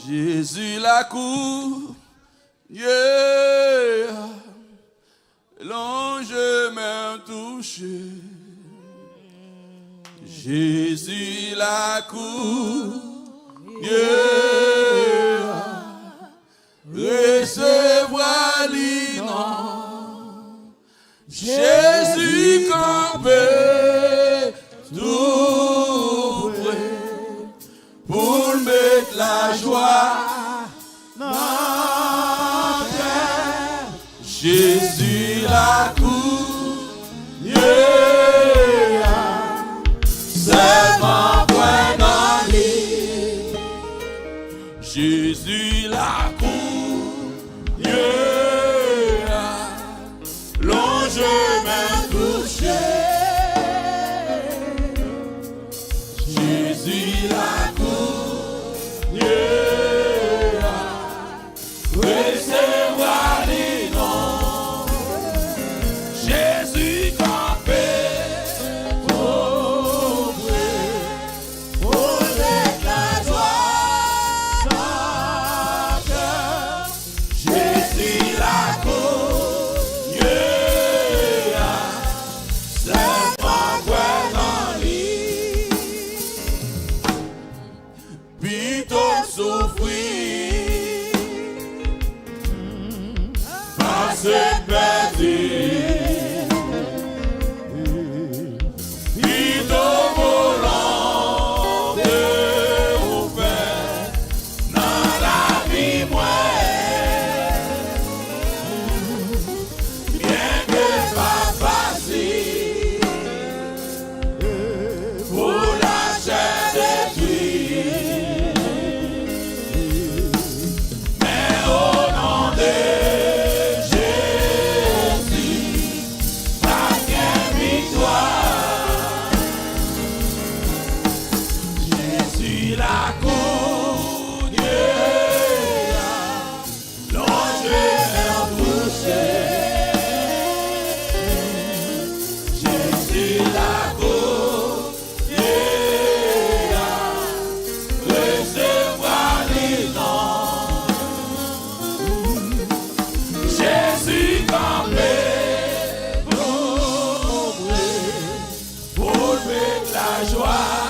Jezi La Kounye, Lonje menw. Jezi La Kounye, recevoir l'inan. Jésus campé, tout prêt pour mettre la joie dans terre. Jésus La Kounye, seulement point dans lui. Jésus La Kounye, Lonje menw. Jésus La Kounye, recevoir les noms. Jésus campé, trop près, pour mettre la joie dans le cœur. Jésus La Kounye, c'est pas vrai dans lui. Plutôt souffrir, pas se perdre. Plutôt volant de vous faire dans la vie moi. Bien que pas facile pour la chair détruite, mais au nom de Jésus, la victoire. Jésus La Kounye, Lonje menw. Jésus La Kounye, recevoir les noms. Jésus campé, pour mettre la joie